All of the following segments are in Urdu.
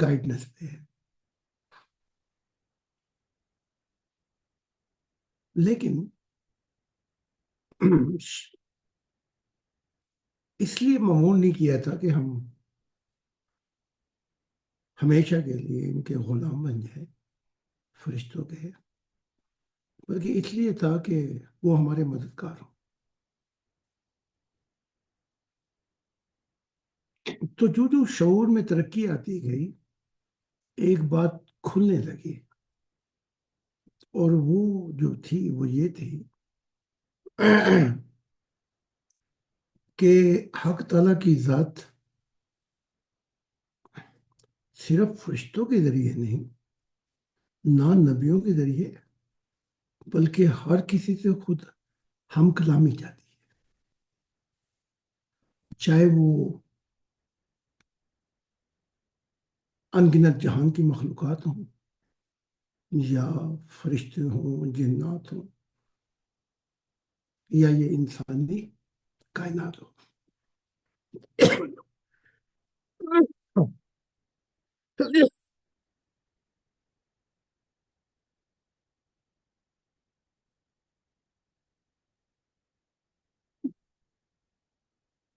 گائیڈنس پہ ہے. لیکن اس لیے معمول نہیں کیا تھا کہ ہم ہمیشہ کے لیے ان کے غلام بن جائیں فرشتوں کے، بلکہ اس لیے تھا کہ وہ ہمارے مددگار ہوں. تو جو جو شعور میں ترقی آتی گئی، ایک بات کھلنے لگی، اور وہ جو تھی وہ یہ تھی کہ حق تعالیٰ کی ذات صرف فرشتوں کے ذریعے نہیں، نہ نبیوں کے ذریعے، بلکہ ہر کسی سے خود ہم کلامی چاہتی ہے. چاہے وہ ان گنت جہان کی مخلوقات ہوں، یا فرشتے ہوں، جنات ہوں، یا یہ انسانی کائنات ہو.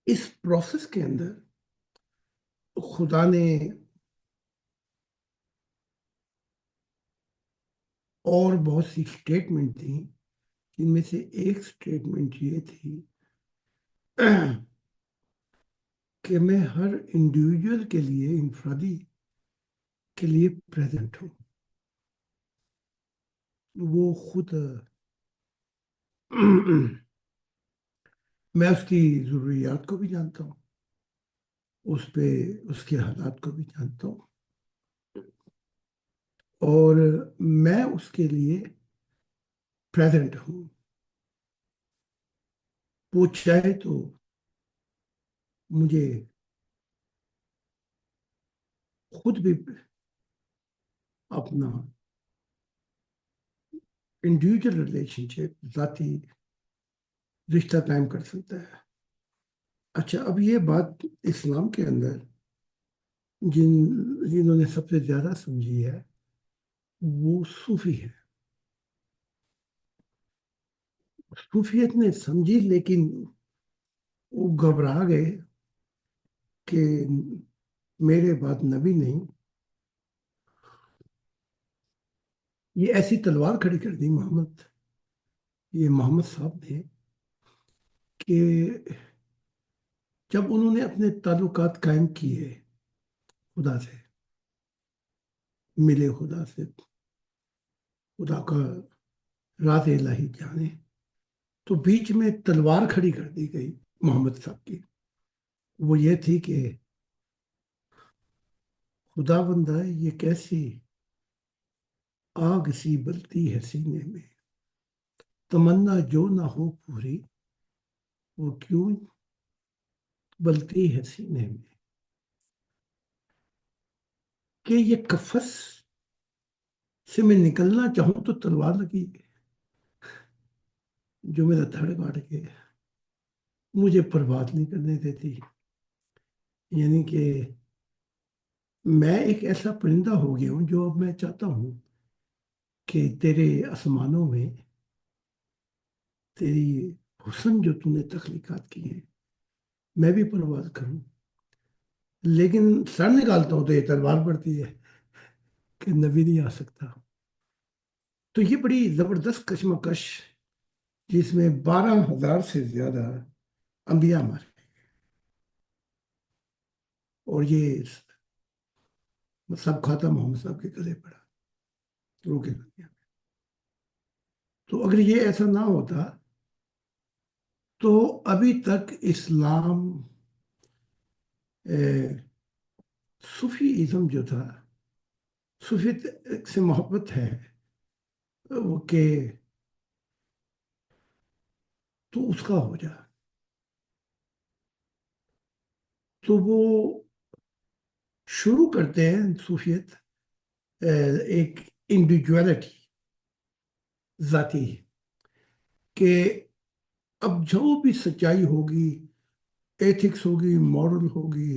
اس پروسیس کے اندر خدا نے اور بہت سی اسٹیٹمنٹ تھیں، جن میں سے ایک اسٹیٹمنٹ یہ تھی کہ میں ہر انڈیویجول کے لیے، انفرادی کے لیے پریزنٹ ہوں. وہ خود میں اس کی ضروریات کو بھی جانتا ہوں، اس کے حالات کو بھی جانتا ہوں، اور میں اس کے لیے پریزنٹ ہوں. وہ چاہے تو مجھے خود بھی اپنا انڈیویجول ریلیشن شپ، ذاتی رشتہ قائم کر سکتا ہے. اچھا، اب یہ بات اسلام کے اندر جنہوں نے سب سے زیادہ سمجھی ہے وہ صوفی ہے. صوفیت نے سمجھی، لیکن وہ گھبرا گئے کہ میرے بعد نبی نہیں. یہ ایسی تلوار کھڑی کر دی محمد صاحب نے، کہ جب انہوں نے اپنے تعلقات قائم کیے خدا سے، ملے خدا سے، خدا کا راز الہی جانے، تو بیچ میں تلوار کھڑی کر دی گئی محمد صاحب کی. وہ یہ تھی کہ خدا بندہ یہ کیسی آگ سی بلتی ہے سینے میں، تمنا جو نہ ہو پوری، وہ کیوں بلتی ہے سینے میں. کہ یہ قفس سے میں نکلنا چاہوں تو تلوار لگی جو میرا دھڑ کاٹ کے مجھے برباد نہیں کرنے دیتی. یعنی کہ میں ایک ایسا پرندہ ہو گیا ہوں جو اب میں چاہتا ہوں کہ تیرے آسمانوں میں تیری حسن جو تم نے تخلیقات کی ہیں میں بھی پرواز کروں، لیکن سر نکالتا ہوں تو یہ تلوار پڑتی ہے کہ نبی نہیں آ سکتا. تو یہ بڑی زبردست کشمکش، جس میں 12,000 سے زیادہ انبیاء مارے، اور یہ سب خاتم محمد صاحب کے گلے پڑا، روکے دنیا میں. تو اگر یہ ایسا نہ ہوتا تو ابھی تک اسلام، صوفی ازم جو تھا، صوفیت سے محبت ہے وہ کہ تو اس کا ہو جا. تو وہ شروع کرتے ہیں صوفیت ایک انڈیویجویلٹی، ذاتی، کہ اب جو بھی سچائی ہوگی، ایتھکس ہوگی، مورل ہوگی،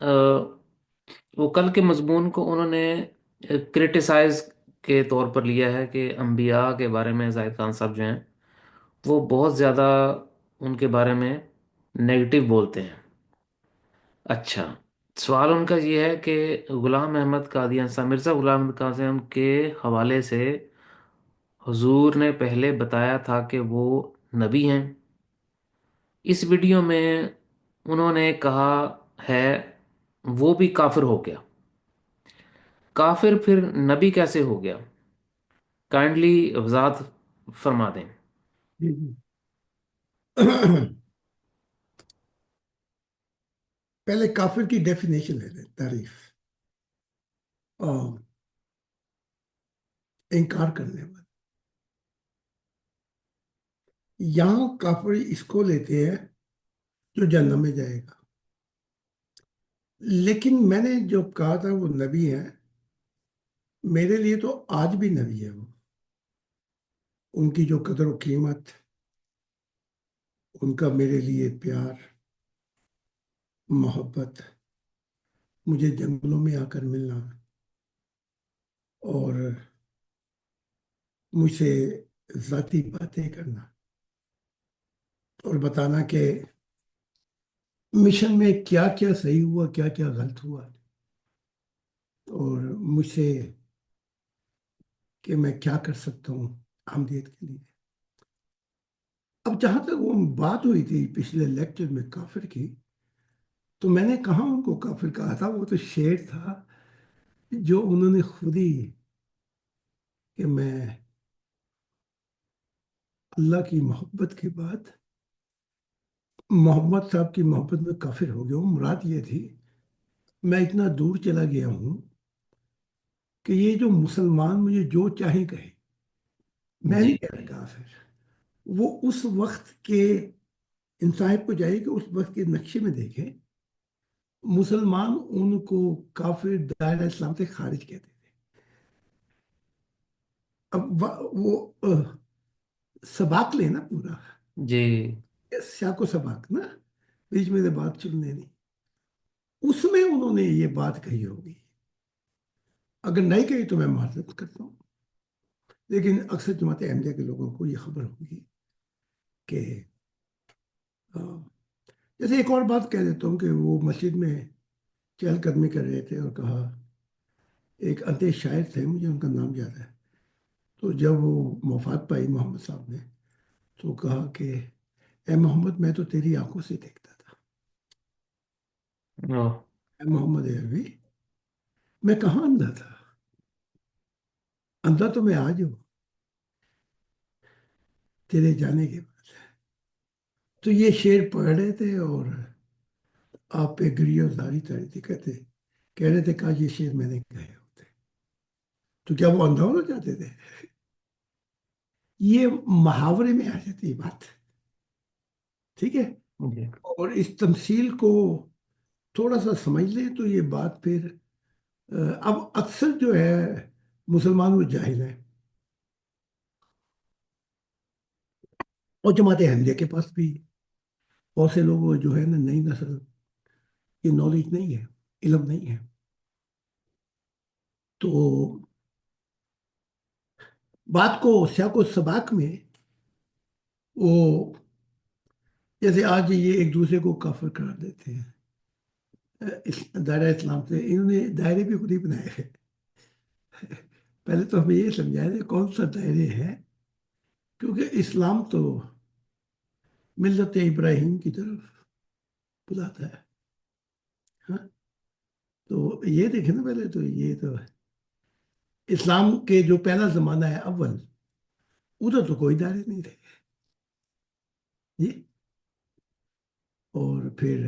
وہ کل کے مضمون کو انہوں نے کرٹیسائز کے طور پر لیا ہے کہ انبیاء کے بارے میں زاہد خان صاحب جو ہیں وہ بہت زیادہ ان کے بارے میں نیگیٹو بولتے ہیں۔ اچھا، سوال ان کا یہ ہے کہ غلام احمد قادیان صاحب، مرزا غلام احمد قادیان کے حوالے سے حضور نے پہلے بتایا تھا کہ وہ نبی ہیں۔ اس ویڈیو میں انہوں نے کہا ہے وہ بھی کافر ہو گیا، کافر پھر نبی کیسے ہو گیا؟ کائنڈلی وضاحت فرما دیں۔ جی جی۔ پہلے کافر کی ڈیفینیشن لے لیں، تعریف۔ اور انکار کرنے والا، یہاں کافر اس کو لیتے ہیں جو جہنم میں جائے گا، لیکن میں نے جو کہا تھا وہ نبی ہیں، میرے لیے تو آج بھی نبی ہے وہ۔ ان کی جو قدر و قیمت، ان کا میرے لیے پیار، محبت، مجھے جنگلوں میں آ کر ملنا اور مجھ سے ذاتی باتیں کرنا اور بتانا کہ مشن میں کیا کیا صحیح ہوا، کیا کیا غلط ہوا، اور مجھ سے کہ میں کیا کر سکتا ہوں احمدیت کے لیے۔ اب جہاں تک وہ بات ہوئی تھی پچھلے لیکچر میں کافر کی، تو میں نے کہاں ان کو کافر کہا تھا؟ وہ تو شعر تھا جو انہوں نے خود ہی، کہ میں اللہ کی محبت کے بعد محمد صاحب کی محبت میں کافر ہو گیا ہوں۔ مراد یہ تھی میں اتنا دور چلا گیا ہوں کہ یہ جو مسلمان مجھے جو چاہیں کہے، میں جی نہیں کہہ رہا کافر۔ وہ اس وقت کے انسان کو جائے کہ اس وقت کے نقشے میں دیکھیں، مسلمان ان کو کافر دائرہ اسلام سے خارج کہتے تھے۔ اب وہ سباق لینا پورا، جی سیاق و سباق نا، بیچ میں سے بات چننے نہیں، اس میں انہوں نے یہ بات کہی ہوگی۔ اگر نہیں کہی تو میں معذرت کرتا ہوں، لیکن اکثر جماعت احمدیہ کے لوگوں کو یہ خبر ہوگی کہ آ، جیسے ایک اور بات کہہ دیتا ہوں کہ وہ مسجد میں چہل قدمی کر رہے تھے اور کہا، ایک انتے شاعر تھے، مجھے ان کا نام یاد ہے، تو جب وہ وفات پائی محمد صاحب نے، تو کہا کہ اے محمد میں تو تیری آنکھوں سے دیکھتا تھا، اوہ، اے محمد عربی میں کہاں اندھا تھا، اندھا تو میں آج ہوں تیرے جانے کے بعد۔ تو یہ شعر پڑھ رہے تھے اور آپ پہ گری اور زاری تاری تھی، کہہ رہے تھے کاش یہ شعر میں نے کہے ہوتے، تو کیا وہ اندھا ہونا چاہتے تھے؟ یہ محاورے میں آ جاتی ہے بات، ٹھیک ہے؟ جی اور اس تمثیل کو تھوڑا سا سمجھ لیں تو یہ بات پھر اب اکثر جو ہے مسلمان وہ جاہل ہیں، اور جماعت احمدیہ کے پاس بھی بہت سے لوگ جو ہے نا، نئی نسل کی نالج نہیں ہے، علم نہیں ہے، تو بات کو سیاق و سباق میں وہ، جیسے آج یہ ایک دوسرے کو کافر قرار دیتے ہیں دائرہ اسلام سے، انہوں نے دائرے بھی خود ہی بنائے ہیں۔ پہلے تو ہمیں یہ سمجھایا کہ کون سا دائرے ہے، کیونکہ اسلام تو ملت ابراہیم کی طرف بلاتا ہے، ہاں؟ تو یہ دیکھیں نا، پہلے تو یہ تو اسلام کے جو پہلا زمانہ ہے اول، ادھر تو کوئی دائرے نہیں تھے جی، اور پھر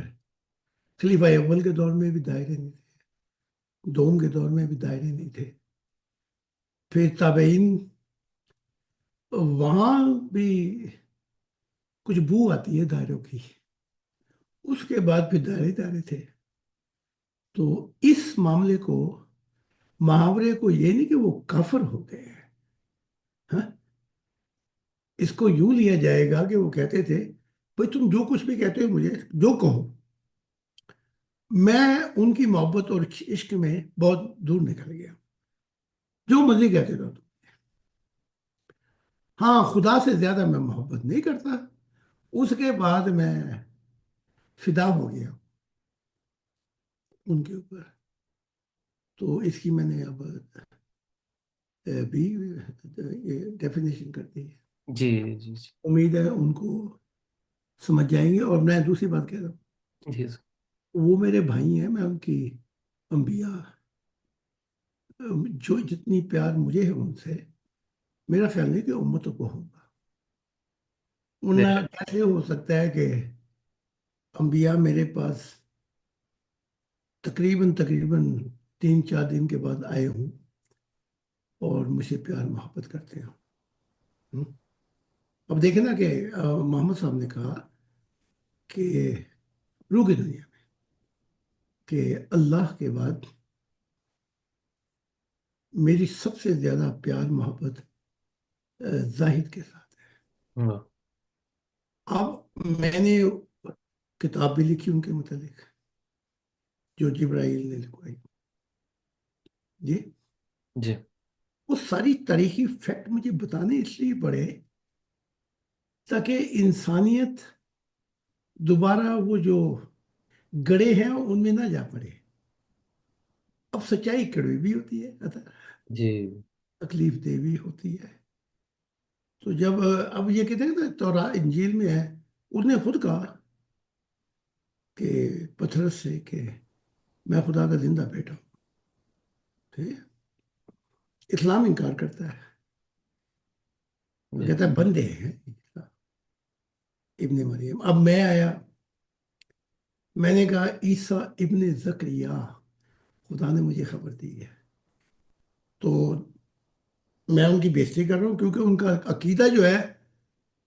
خلیفہ اول کے دور میں بھی دائرے نہیں تھے، دوم کے دور میں بھی دائرے نہیں تھے، پھر تابعین، وہاں بھی کچھ بو آتی ہے دائروں کی، اس کے بعد پھر دائرے دائرے تھے۔ تو اس معاملے کو، محاورے کو، یہ نہیں کہ وہ کافر ہو گئے ہیں، ہاں؟ اس کو یوں لیا جائے گا کہ وہ کہتے تھے بھائی تم جو کچھ بھی کہتے ہو مجھے جو کہو، میں ان کی محبت اور عشق میں بہت دور نکل گیا، جو مرضی کہتے رہو تم۔ ہاں، خدا سے زیادہ میں محبت نہیں کرتا، اس کے بعد میں فدا ہو گیا ان کے اوپر۔ تو اس کی میں نے اب بھی ڈیفینیشن کر دی ہے۔ جی جی جی امید ہے ان کو سمجھ جائیں گے۔ اور میں دوسری بات کہہ رہا ہوں، جی سر، وہ میرے بھائی ہیں، میں ان کی انبیاء، جو جتنی پیار مجھے ہے ان سے، میرا خیال نہیں کہ امتوں کو ہوگا۔ بے ورنہ شک، کیسے ہو سکتا ہے کہ انبیاء میرے پاس تقریباً 3 4 دن کے بعد آئے ہوں اور مجھ سے پیار محبت کرتے ہوں؟ ہم؟ اب دیکھیں نا کہ محمد صاحب نے کہا کہ روح کی دنیا میں کہ اللہ کے بعد میری سب سے زیادہ پیار محبت زاہد کے ساتھ ہے۔ واہ، اب میں نے کتاب بھی لکھی ان کے متعلق، جو جبرائیل نے لکھوائی جی۔ جی وہ ساری تاریخی فیکٹ مجھے بتانے اس لیے پڑے تاکہ انسانیت دوبارہ وہ جو گڑے ہیں ان میں نہ جا پڑے۔ اب سچائی کڑوی بھی ہوتی ہے، جی تکلیف دہ بھی ہوتی ہے۔ تو جب اب یہ کہتے ہیں نا تورا انجیل میں ہے، اس نے خود کہا کہ پتھرس سے کہ میں خدا کا زندہ بیٹا ہوں، ٹھیک ہے؟ اسلام انکار کرتا ہے، وہ جی کہتا ہے بندے ہیں ابن مریم۔ اب میں آیا، میں نے کہا عیسیٰ ابن زکریا، خدا نے مجھے خبر دی ہے۔ تو میں ان کی بےزتی کر رہا ہوں کیونکہ ان کا عقیدہ جو ہے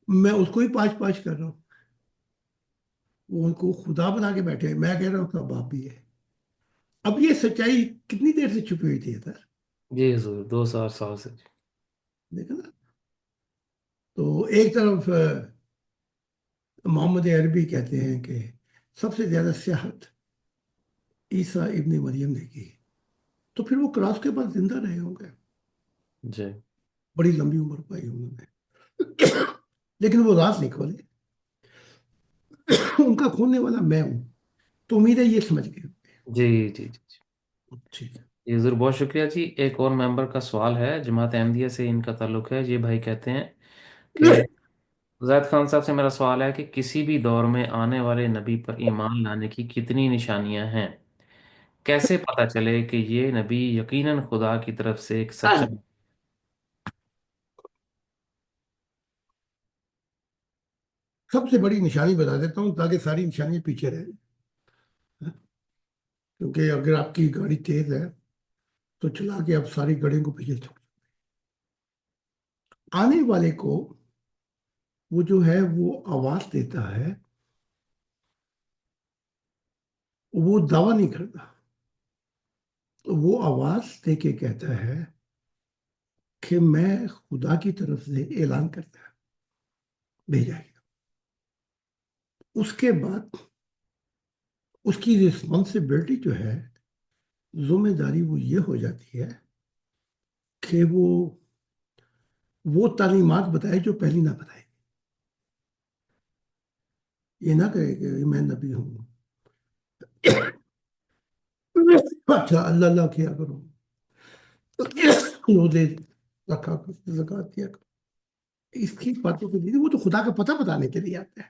میں اس کو ہی پاش پاش کر رہا ہوں۔ وہ ان کو خدا بنا کے بیٹھے ہیں، میں کہہ رہا ہوں کا باپ بھی ہے۔ اب یہ سچائی کتنی دیر سے چھپی ہوئی تھی ادھر؟ جی حضور، 2000 سال سے جی۔ دیکھا نا؟ تو ایک طرف محمد عربی کہتے ہیں کہ سب سے زیادہ سیاحت عیسیٰ ابن مریم نے کی، تو پھر وہ کراس کے بعد زندہ رہے ہوں گے، جی بڑی لمبی عمر پائی انہوں نے، لیکن وہ راز نہیں کھولے۔ ان کا کھولنے والا میں ہوں، تو امید ہے یہ سمجھ گئے جی جی جی جی ٹھیک ہے۔ جی حضور، بہت شکریہ جی۔ ایک اور ممبر کا سوال ہے، جماعت احمدیہ سے ان کا تعلق ہے۔ یہ بھائی کہتے ہیں کہ زید خان صاحب سے میرا سوال ہے کہ کسی بھی دور میں آنے والے نبی پر ایمان لانے کی کتنی نشانیاں ہیں؟ کیسے پتہ چلے کہ یہ نبی یقیناً خدا کی طرف سے ایک سچا؟ سب سے بڑی نشانی بتا دیتا ہوں تاکہ ساری نشانیاں پیچھے رہیں، کیونکہ اگر آپ کی گاڑی تیز ہے تو چلا کے آپ ساری گاڑیوں کو پیچھے چھوڑ، آنے والے کو وہ جو ہے وہ آواز دیتا ہے، وہ دعویٰ نہیں کرتا، وہ آواز دے کے کہتا ہے کہ میں خدا کی طرف سے اعلان کرتا ہے بھیجا گیا۔ اس کے بعد اس کی رسپانسبلٹی جو ہے، ذمہ داری وہ یہ ہو جاتی ہے کہ وہ تعلیمات بتائے جو پہلی نہ بتائے۔ یہ نہ کہے کہ میں نبی ہوں، اچھا اللہ اللہ کیا کرو، روزے رکھا کرو، زکوٰۃ دیا کرو، اس کی باتوں کے لیے وہ تو خدا کا پتہ بتانے کے لیے آتا ہے۔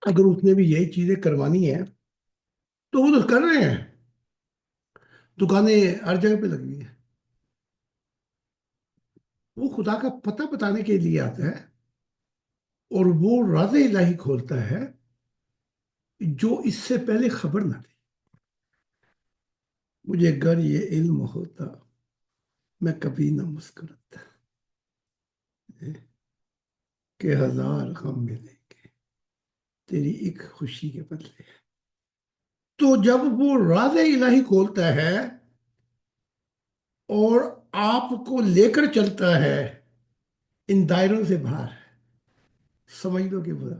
اگر اس نے بھی یہی چیزیں کروانی ہیں تو وہ تو کر رہے ہیں، دکانیں ہر جگہ پہ لگی ہیں۔ وہ خدا کا پتہ بتانے کے لیے آتا ہے اور وہ راز الہی کھولتا ہے جو اس سے پہلے خبر نہ تھی۔ مجھے اگر یہ علم ہوتا میں کبھی نہ مسکراتا کہ ہزار غم ملیں گے تیری ایک خوشی کے بدلے۔ تو جب وہ راز الہی کھولتا ہے اور آپ کو لے کر چلتا ہے ان دائروں سے باہر، سمجھ لو کہ برا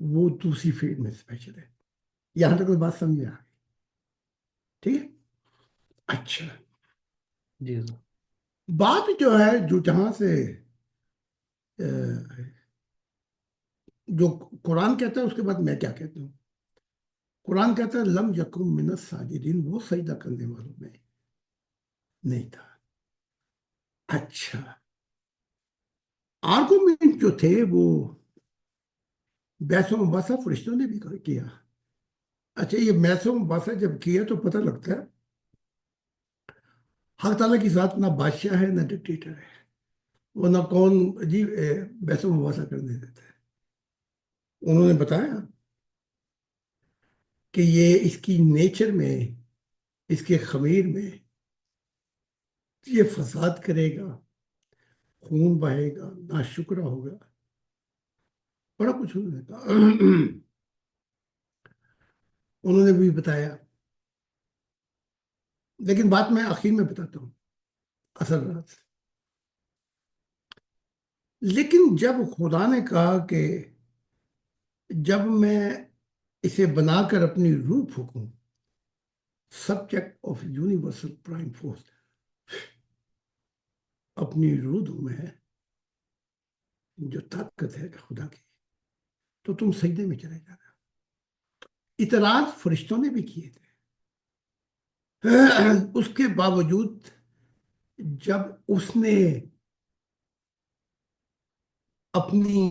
وہ دوسری فیلڈ میں اسپیشل ہے. یہاں تک کوئی بات سمجھ میں آ گئی؟ ٹھیک ہے. اچھا، جی سر. بات جو ہے جو جہاں سے اہ، جو قرآن کہتا ہے اس کے بعد میں کیا کہتا ہوں. قرآن کہتا ہے لم یکم من الساجدین، وہ سجدہ کرنے والوں میں نہیں تھا. اچھا، آرگومنٹ جو تھے وہ بحث و مباحثہ فرشتوں نے بھی کیا. اچھا، یہ بحث و مباحثہ جب کیا تو پتہ لگتا ہے حق تعالیٰ کی ذات نہ بادشاہ ہے نہ ڈکٹیٹر ہے. وہ نہ کون جی بحث و مباحثہ کرنے دیتا ہے. انہوں نے بتایا کہ یہ اس کی نیچر میں، اس کے خمیر میں یہ فساد کرے گا، خون بہے گا، ناشکرا ہوگا، بڑا کچھ انہوں نے کہا. انہوں نے بھی بتایا، لیکن بات میں آخر میں بتاتا ہوں اصل رات. لیکن جب خدا نے کہا کہ جب میں اسے بنا کر اپنی روح پھونکوں، subject of universal prime force, اپنی روح میں جو طاقت ہے خدا کی، تو تم سجدے میں چلے جانا. اعتراض فرشتوں نے بھی کیے تھے. اس کے باوجود جب اس نے اپنی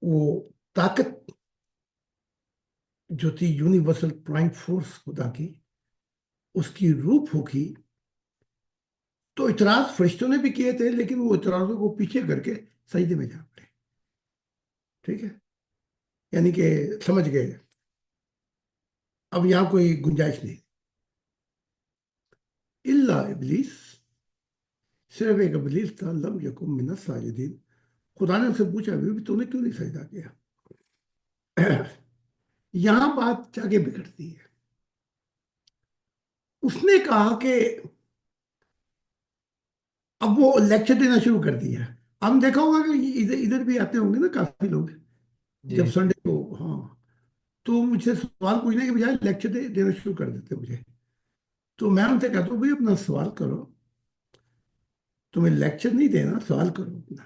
وہ طاقت جو تھی یونیورسل پرائم فورس خدا کی، اس کی روح پھونکی، تو اعتراض فرشتوں نے بھی کیے تھے، لیکن وہ اعتراضوں کو پیچھے کر کے سجدے میں جا پڑے. ٹھیک ہے، یعنی کہ سمجھ گئے اب یہاں کوئی گنجائش نہیں. الا ابلیس، صرف ایک ابلیس تھا، لم یکن من الساجدین. خدا نے اس سے پوچھا بھی تو نے کیوں نہیں سجدہ کیا. یہاں بات جا کے بگڑتی ہے. اس نے کہا کہ اب وہ لیکچر دینا شروع کر دیا. ہم دیکھا ہوگا کہ ادھر ادھر بھی آتے ہوں گے نا کافی لوگ، جب جی سنڈے کو. ہاں، تو مجھ سے سوال پوچھنے کے بجائے لیکچر دینا شروع کر دیتے مجھے. تو میں ان سے کہتا ہوں بھائی اپنا سوال کرو، تمہیں لیکچر نہیں دینا، سوال کرو اپنا.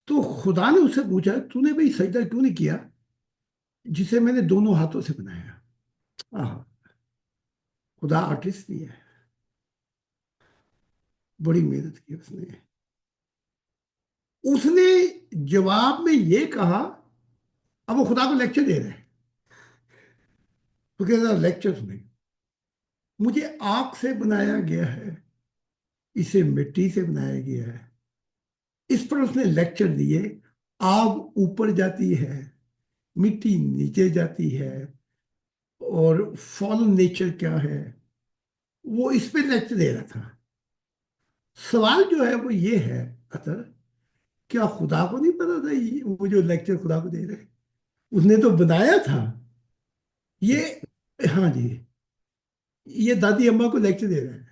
تو خدا نے اس سے پوچھا تو نے بھائی سجدہ کیوں نہیں کیا جسے میں نے دونوں ہاتھوں سے بنایا. آہا، خدا آرٹسٹ بھی ہے، بڑی محنت کی اس نے. اس نے جواب میں یہ کہا، اب وہ خدا کو لیکچر دے رہے ہیں. تو کہتا لیکچر نہیں، مجھے آگ سے بنایا گیا ہے، اسے مٹی سے بنایا گیا ہے. اس پر اس نے لیکچر دیے. آگ اوپر جاتی ہے، مٹی نیچے جاتی ہے، اور فالن نیچر کیا ہے، وہ اس پہ لیکچر دے رہا تھا. سوال جو ہے وہ یہ ہے اطہر، کیا خدا کو نہیں پتا تھا وہ جو لیکچر خدا کو دے رہے؟ اس نے تو بنایا تھا یہ. ہاں جی، یہ دادی اماں کو لیکچر دے رہے ہیں.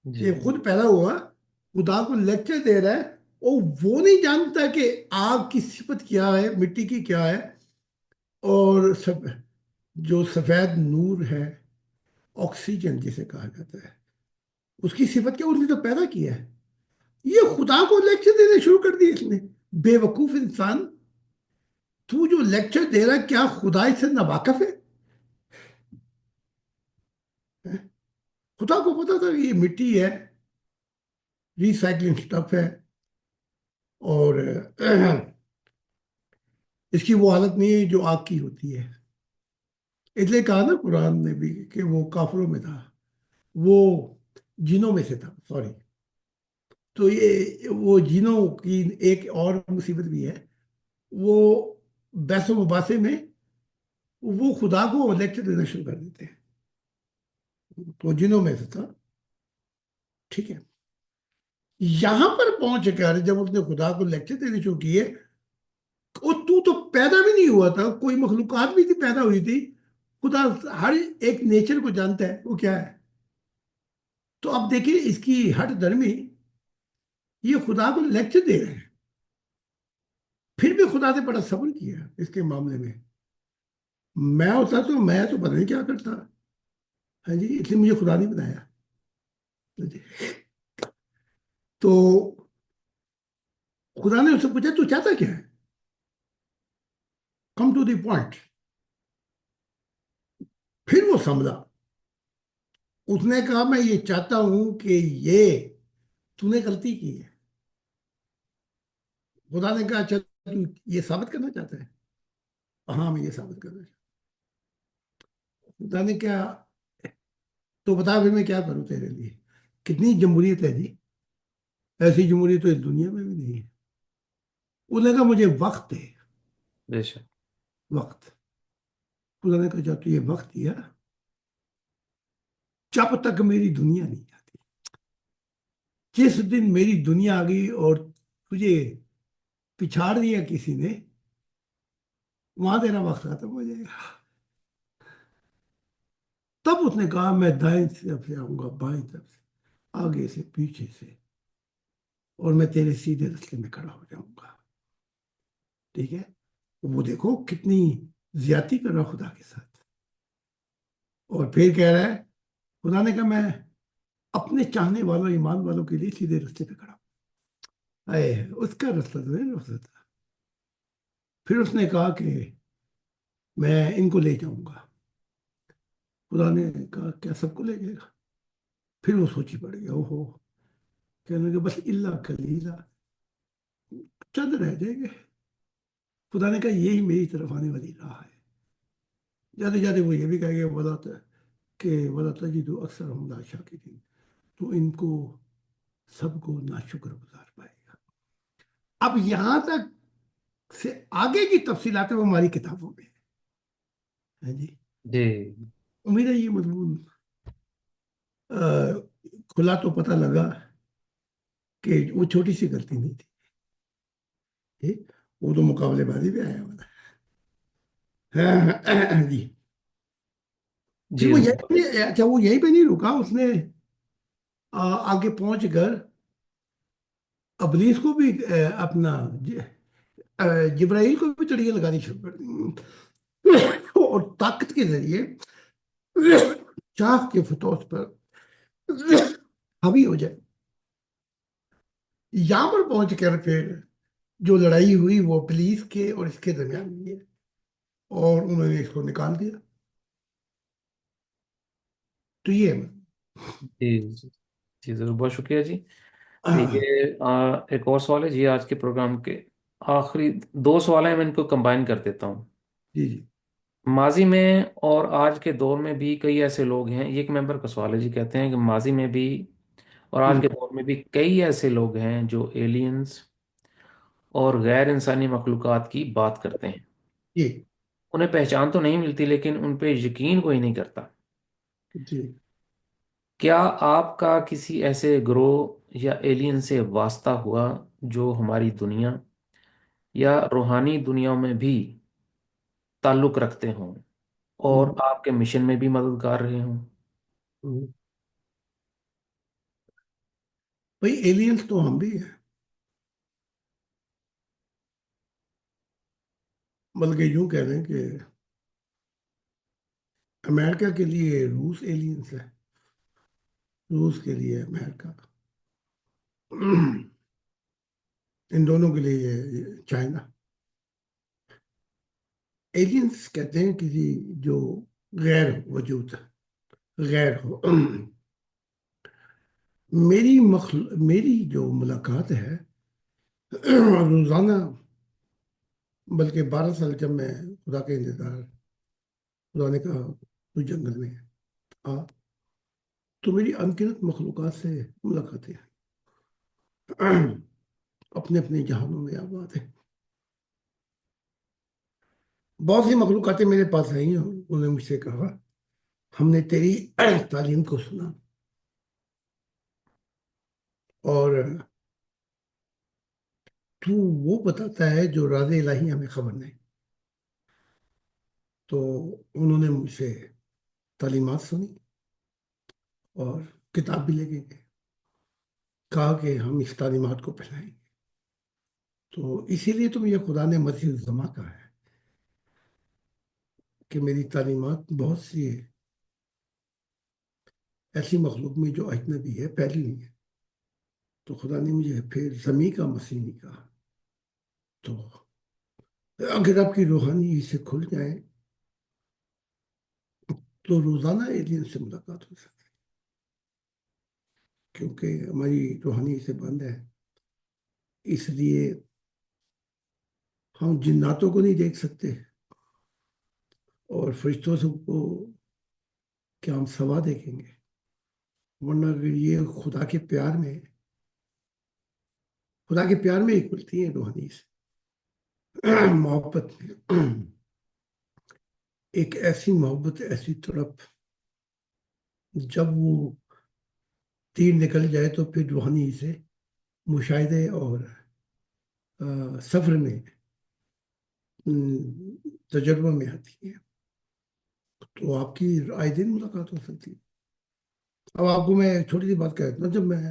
جی. یہ خود پیدا ہوا، خدا کو لیکچر دے رہا ہے، اور وہ نہیں جانتا کہ آگ کی صفت کیا ہے، مٹی کی کیا ہے، اور جو سفید نور ہے، آکسیجن جسے کہا جاتا ہے، اس کی صفت کیا؟ اس نے تو پیدا کیا ہے. یہ خدا کو لیکچر دینے شروع کر دی اس نے. بے وقوف انسان، تو جو لیکچر دے رہا ہے کیا خدا اس سے ناواقف ہے؟ خدا کو پتا تھا کہ یہ مٹی ہے، ریسائکلنگ سٹف ہے، اور اس کی وہ حالت نہیں ہے جو آگ کی ہوتی ہے. اس لیے کہا نا قرآن نے بھی کہ وہ کافروں میں تھا، وہ جنوں میں سے تھا، سوری. تو یہ وہ جنوں کی ایک اور مصیبت بھی ہے، وہ بحث و مباحثے میں وہ خدا کو لیکچر دینا شروع کر دیتے ہیں. تو جنوں میں سے تھا. ٹھیک ہے، یہاں پر پہنچ کر جب اس نے خدا کو لیکچر دینے شروع کیے، اور تو پیدا بھی نہیں ہوا تھا، کوئی مخلوقات بھی تھی پیدا ہوئی تھی. خدا ہر ایک نیچر کو جانتا ہے وہ کیا ہے. تو اب دیکھیں اس کی ہٹ درمی، یہ خدا کو لیکچر دے رہے ہیں. پھر بھی خدا نے بڑا صبر کیا اس کے معاملے میں. میں ہوتا تو میں تو پتہ نہیں کیا کرتا. ہاں جی، اس لیے مجھے خدا نہیں بنایا. ہاں جی. تو خدا نے اس سے پوچھا تو چاہتا کیا ہے؟ Come to the point. پھر وہ سنبھلا. اس نے کہا میں یہ چاہتا ہوں کہ یہ تو نے غلطی کی ہے. خدا نے کہا اچھا تو یہ ثابت کرنا چاہتا ہے؟ ہاں میں یہ ثابت کرنا چاہتا ہوں. خدا نے کیا تو بتا پھر میں کیا کروں تیرے لیے. کتنی جمہوریت ہے جی. ایسی جمہوریت تو اس دنیا میں بھی نہیں ہے. انہوں نے کہا مجھے وقت دے. بے شک. وقت. خدا نے کہا جب تو یہ وقت دیا جب تک میری دنیا نہیں آتی. جس دن میری دنیا آ گئی اور تجھے پچھاڑ دیا کسی نے، وہاں تیرا وقت ختم ہو جائے گا. تب اس نے کہا میں دائیں طرف سے آؤں گا، بائیں طرف سے، آگے سے، پیچھے سے، اور میں تیرے سیدھے رستے میں کھڑا ہو جاؤں گا. ٹھیک ہے. وہ دیکھو کتنی زیادتی کر رہا خدا کے ساتھ. اور پھر کہہ رہا ہے خدا نے کہا میں اپنے چاہنے والوں ایمان والوں کے لیے سیدھے رستے پہ کھڑا ہوں. اے اس کا رستہ تو نہیں رستہ تھا. پھر اس نے کہا کہ میں ان کو لے جاؤں گا. خدا نے کہا کیا سب کو لے جائے گا؟ پھر وہ سوچی پڑ گیا. اوہو. کہنے کہ بس اللہ کلیلہ، چند رہ جائیں گے. خدا نے کہا یہی میری طرف آنے والی راہ ہے. جاتے جاتے وہ یہ بھی کہہ گیا ولا تجد اکثر ہم لا شاکرین، تو ان کو سب کو ناشکر گزار پائے گا. اب یہاں تک سے آگے کی تفصیلات وہ ہماری کتابوں میں ہے جی. جی. امید ہے یہ مضمون کھلا تو پتہ لگا کہ وہ چھوٹی سی غلطی نہیں تھی. ٹھیک؟ وہ تو مقابلے بازی بھی آیا ہوا تھا. جی. پھر جی وہ حضور. یہیں پہ اچھا وہ یہیں پہ نہیں رکا. اس نے آگے پہنچ کر ابلیس کو بھی اپنا جبرائیل کو بھی تڑیاں لگانی شروع کر دی اور طاقت کے ذریعے چاک کے فتوس پر حاوی ہو جائے. یہاں پر پہنچ کر پھر جو لڑائی ہوئی وہ ابلیس کے اور اس کے درمیان ہوئی ہے، اور انہوں نے اس کو نکال دیا. تو یہ جی جی. جی ضرور، بہت شکریہ جی. آہ، یہ ایک اور سوال ہے جی آج کے پروگرام کے آخری دو سوال ہیں، میں ان کو کمبائن کر دیتا ہوں. جی جی. ماضی میں اور آج کے دور میں بھی کئی ایسے لوگ ہیں، یہ ایک ممبر کا سوال ہے جی. کہتے ہیں کہ ماضی میں بھی اور آج ہم، کے دور میں بھی کئی ایسے لوگ ہیں جو ایلینز اور غیر انسانی مخلوقات کی بات کرتے ہیں. جی انہیں پہچان تو نہیں ملتی لیکن ان پہ یقین کوئی نہیں کرتا. جی. کیا آپ کا کسی ایسے گروہ یا ایلین سے واسطہ ہوا جو ہماری دنیا یا روحانی دنیا میں بھی تعلق رکھتے ہوں اور ہم، آپ کے مشن میں بھی مددگار رہے ہوں؟ ہم. بھائی ایلینز تو ہم بھی ہیں، بلکہ یوں کہہ رہے ہیں کہ امریکہ کے لیے روس ایلینز ہے، روس کے لیے امریکہ، ان دونوں کے لیے یہ چائنا. ایلینز کہتے ہیں کسی جو غیر وجود ہے، غیر ہو. میری جو ملاقات ہے روزانہ، بلکہ 12 سال جب میں خدا کے انتظار، خدا نے کہا تو جنگل میں آ، تو میری انگنت مخلوقات سے ملاقاتیں اپنے اپنے جہانوں میں آباد ہیں. بہت سی مخلوقاتیں میرے پاس آئی ہیں. انہوں نے مجھ سے کہا ہم نے تیری تعلیم کو سنا اور تو وہ بتاتا ہے جو راز الہی ہمیں خبر نہیں. تو انہوں نے مجھ سے تعلیمات سنی اور کتاب بھی لے کے گئے. کہا کہ ہم اس تعلیمات کو پھیلائیں گے. تو اسی لیے تو مجھے خدا نے مسیح الزما کہا ہے کہ میری تعلیمات بہت سی ایسی مخلوق میں جو اجنبی ہے پہلی نہیں ہے، تو خدا نے مجھے پھر زمیں کا مسیح نہیں کہا۔ تو اگر آپ کی روحانی سے کھل جائیں تو روزانہ ایلین سے ملاقات ہو سکتی ہے، کیونکہ ہماری روحانی سے بند ہے، اس لیے ہم جناتوں کو نہیں دیکھ سکتے اور فرشتوں سے کو کیا ہم سوا دیکھیں گے؟ ورنہ اگر یہ خدا کے پیار میں ہی کھلتی ہیں روحانی سے محبت میں ایک ایسی محبت، ایسی تڑپ، جب وہ تیر نکل جائے تو پھر روحانی سے مشاہدے اور سفر میں تجربہ میں آتی ہے، تو آپ کی آئے دن ملاقات ہو سکتی ہے۔ اب آپ کو میں ایک چھوٹی سی بات کہتا ہوں، جب میں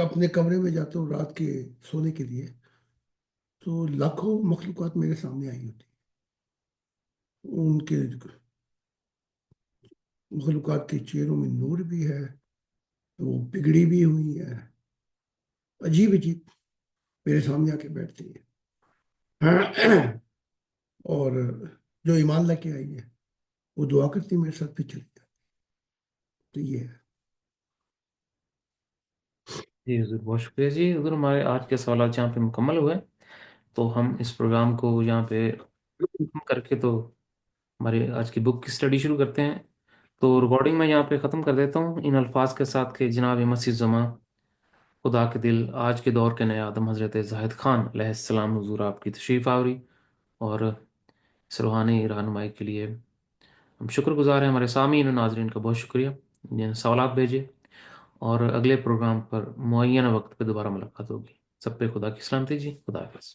اپنے کمرے میں جاتا ہوں رات کے سونے کے لیے، تو لاکھوں مخلوقات میرے سامنے آئی ہوتی ہیں، ان کے مخلوقات کے چہروں میں نور بھی ہے، وہ بگڑی بھی ہوئی ہے، عجیب عجیب میرے سامنے آ کے بیٹھتی ہیں اور جو ایمان لے کے آئی ہے وہ دعا کرتی میرے ساتھ پہ چلی جاتی، تو یہ ہے۔ جی حضور، بہت شکریہ جی حضور، ہمارے آج کے سوالات یہاں پہ مکمل ہوئے، تو ہم اس پروگرام کو یہاں پہ ختم کر کے تو ہماری آج کی بک کی اسٹڈی شروع کرتے ہیں۔ تو ریکارڈنگ میں یہاں پہ ختم کر دیتا ہوں ان الفاظ کے ساتھ کہ جناب مسیح زماں خدا کے دل آج کے دور کے نئے آدم حضرت زاہد خان علیہ السلام، حضور آپ کی تشریف آوری اور اس روحانی رہنمائی کے لیے ہم شکر گزار ہیں۔ ہمارے سامعین و ناظرین کا بہت شکریہ جنہوں نے سوالات بھیجے، اور اگلے پروگرام پر معینہ وقت پہ دوبارہ ملاقات ہوگی۔ سب پہ خدا کی سلامتی جی، خدا حافظ۔